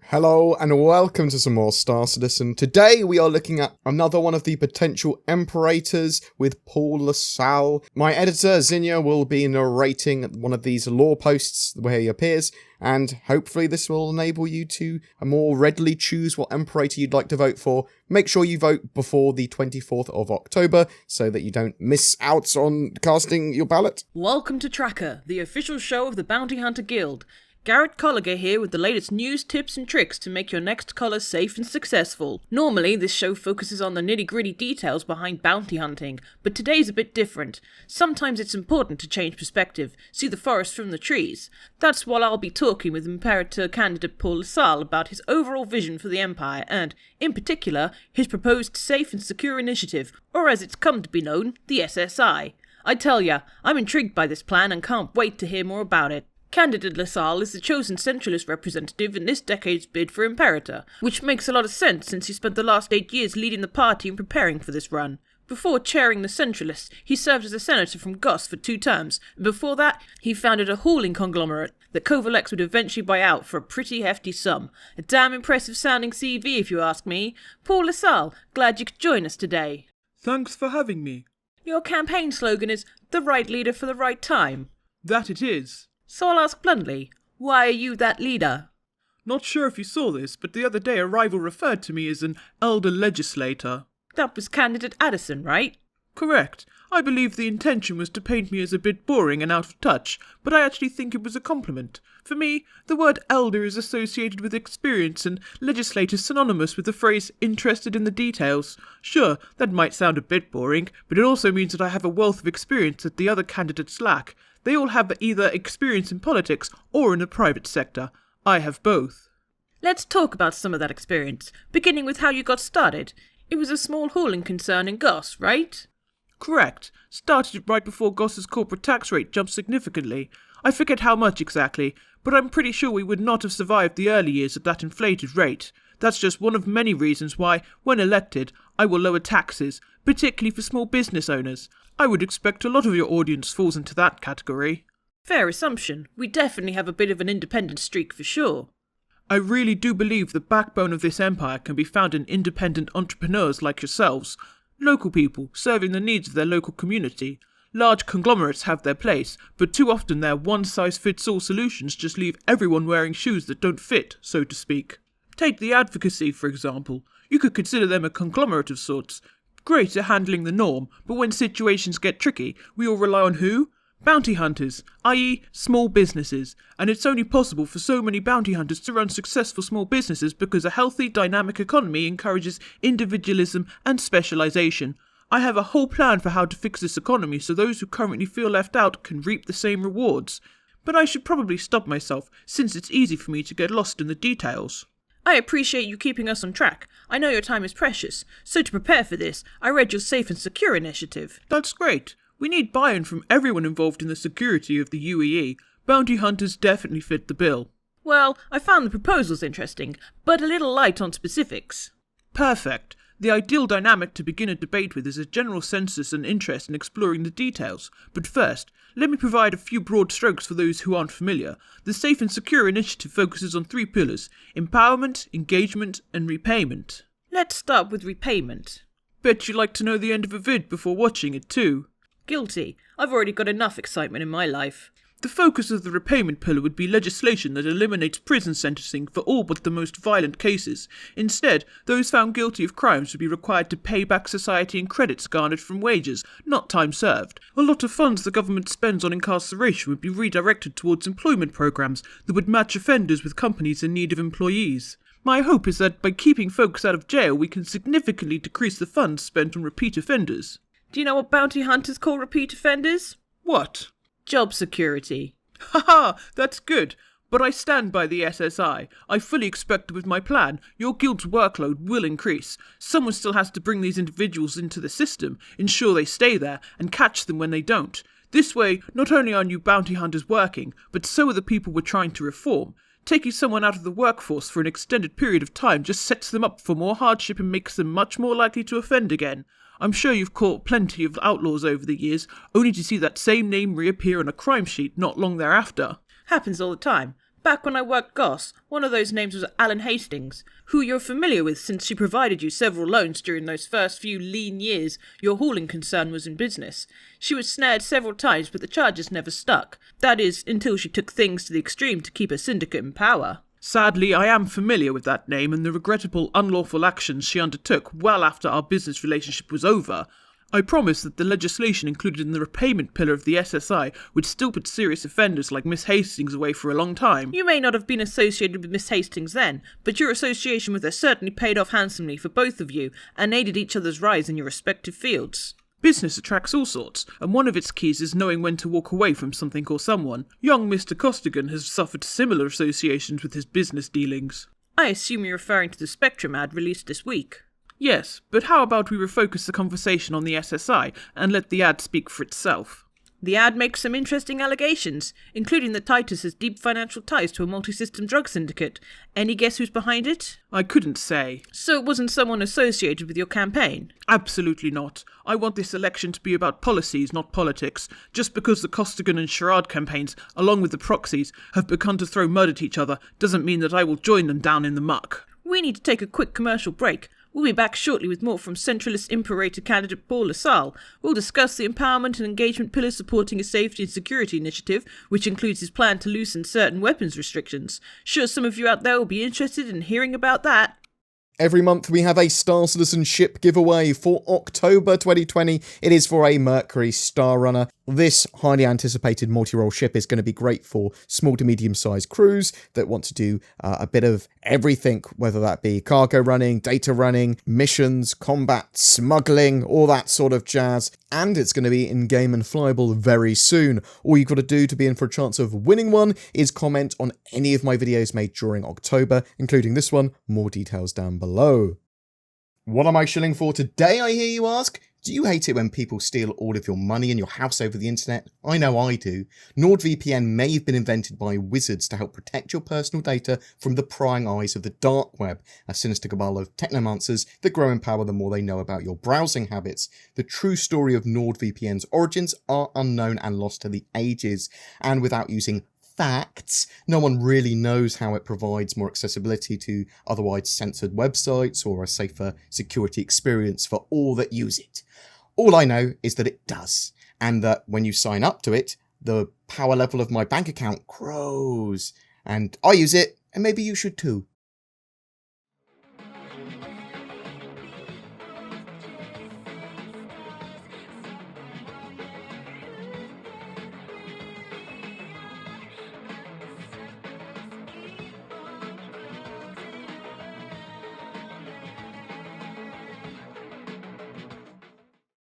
Hello and welcome to some more Star Citizen. Today we are looking at another one of the potential Imperators with Paul LeSalle. My editor Zinnia will be narrating one of these lore posts where he appears, and hopefully this will enable you to more readily choose what Imperator you'd like to vote for. Make sure you vote before the 24th of October so that you don't miss out on casting your ballot. Welcome to Tracker, the official show of the Bounty Hunter Guild. Garrett Colliger here with the latest news, tips and tricks to make your next collar safe and successful. Normally, this show focuses on the nitty-gritty details behind bounty hunting, but today's a bit different. Sometimes it's important to change perspective, see the forest from the trees. That's why I'll be talking with Imperator candidate Paul LeSalle about his overall vision for the Empire and, in particular, his proposed Safe and Secure Initiative, or as it's come to be known, the SSI. I tell ya, I'm intrigued by this plan and can't wait to hear more about it. Candidate LeSalle is the chosen centralist representative in this decade's bid for Imperator, which makes a lot of sense since he spent the last 8 years leading the party and preparing for this run. Before chairing the centralists, he served as a senator from Goss for 2 terms, and before that, he founded a hauling conglomerate that Kovalex would eventually buy out for a pretty hefty sum. A damn impressive sounding CV if you ask me. Paul LeSalle, glad you could join us today. Thanks for having me. Your campaign slogan is, "The right leader for the right time." That it is. So I'll ask bluntly, why are you that leader? Not sure if you saw this, but the other day a rival referred to me as an elder legislator. That was candidate Addison, right? Correct. I believe the intention was to paint me as a bit boring and out of touch, but I actually think it was a compliment. For me, the word elder is associated with experience and legislator synonymous with the phrase interested in the details. Sure, that might sound a bit boring, but it also means that I have a wealth of experience that the other candidates lack. They all have either experience in politics or in the private sector. I have both. Let's talk about some of that experience, beginning with how you got started. It was a small hauling concern in Goss, right? Correct. Started it right before Goss's corporate tax rate jumped significantly. I forget how much exactly, but I'm pretty sure we would not have survived the early years at that inflated rate. That's just one of many reasons why, when elected, I will lower taxes, particularly for small business owners. I would expect a lot of your audience falls into that category. Fair assumption. We definitely have a bit of an independent streak for sure. I really do believe the backbone of this empire can be found in independent entrepreneurs like yourselves. Local people serving the needs of their local community. Large conglomerates have their place, but too often their one-size-fits-all solutions just leave everyone wearing shoes that don't fit, so to speak. Take the advocacy, for example. You could consider them a conglomerate of sorts. Great at handling the norm, but when situations get tricky, we all rely on who? Bounty hunters, i.e. small businesses. And it's only possible for so many bounty hunters to run successful small businesses because a healthy, dynamic economy encourages individualism and specialization. I have a whole plan for how to fix this economy so those who currently feel left out can reap the same rewards. But I should probably stop myself, since it's easy for me to get lost in the details. I appreciate you keeping us on track. I know your time is precious, so to prepare for this, I read your Safe and Secure Initiative. That's great. We need buy-in from everyone involved in the security of the UEE. Bounty hunters definitely fit the bill. Well, I found the proposals interesting, but a little light on specifics. Perfect. The ideal dynamic to begin a debate with is a general census and interest in exploring the details. But first, let me provide a few broad strokes for those who aren't familiar. The Safe and Secure Initiative focuses on 3 pillars: empowerment, engagement, and repayment. Let's start with repayment. Bet you'd like to know the end of a vid before watching it too. Guilty. I've already got enough excitement in my life. The focus of the repayment pillar would be legislation that eliminates prison sentencing for all but the most violent cases. Instead, those found guilty of crimes would be required to pay back society in credits garnered from wages, not time served. A lot of funds the government spends on incarceration would be redirected towards employment programs that would match offenders with companies in need of employees. My hope is that by keeping folks out of jail, we can significantly decrease the funds spent on repeat offenders. Do you know what bounty hunters call repeat offenders? What? Job security. Haha, that's good. But I stand by the SSI. I fully expect that with my plan, your guild's workload will increase. Someone still has to bring these individuals into the system, ensure they stay there, and catch them when they don't. This way, not only are new bounty hunters working, but so are the people we're trying to reform. Taking someone out of the workforce for an extended period of time just sets them up for more hardship and makes them much more likely to offend again. I'm sure you've caught plenty of outlaws over the years, only to see that same name reappear on a crime sheet not long thereafter. Happens all the time. Back when I worked Goss, one of those names was Alan Hastings, who you're familiar with since she provided you several loans during those first few lean years your hauling concern was in business. She was snared several times, but the charges never stuck. That is, until she took things to the extreme to keep her syndicate in power. Sadly, I am familiar with that name and the regrettable unlawful actions she undertook well after our business relationship was over. I promise that the legislation included in the repayment pillar of the SSI would still put serious offenders like Miss Hastings away for a long time. You may not have been associated with Miss Hastings then, but your association with her certainly paid off handsomely for both of you and aided each other's rise in your respective fields. Business attracts all sorts, and one of its keys is knowing when to walk away from something or someone. Young Mr. Costigan has suffered similar associations with his business dealings. I assume you're referring to the Spectrum ad released this week. Yes, but how about we refocus the conversation on the SSI and let the ad speak for itself? The ad makes some interesting allegations, including that Titus has deep financial ties to a multi-system drug syndicate. Any guess who's behind it? I couldn't say. So it wasn't someone associated with your campaign? Absolutely not. I want this election to be about policies, not politics. Just because the Costigan and Charade campaigns, along with the proxies, have begun to throw mud at each other, doesn't mean that I will join them down in the muck. We need to take a quick commercial break. We'll be back shortly with more from Centralist Imperator candidate Paul LeSalle's. We'll discuss the empowerment and engagement pillars supporting his safety and security initiative, which includes his plan to loosen certain weapons restrictions. Sure, some of you out there will be interested in hearing about that. Every month we have a Star Citizen ship giveaway. For October 2020, it is for a Mercury Star Runner. This highly anticipated multi-role ship is going to be great for small to medium-sized crews that want to do a bit of everything, whether that be cargo running, data running, missions, combat, smuggling, all that sort of jazz. And it's going to be in-game and flyable very soon. All you've got to do to be in for a chance of winning one is comment on any of my videos made during October, including this one. More details down below. What am I shilling for today, I hear you ask? Do you hate it when people steal all of your money and your house over the internet? I know I do. NordVPN may have been invented by wizards to help protect your personal data from the prying eyes of the dark web, a sinister cabal of technomancers that grow in power the more they know about your browsing habits. The true story of NordVPN's origins are unknown and lost to the ages, and without using facts, no one really knows how it provides more accessibility to otherwise censored websites or a safer security experience for all that use it. All I know is that it does, and that when you sign up to it, the power level of my bank account grows, and I use it, and maybe you should too.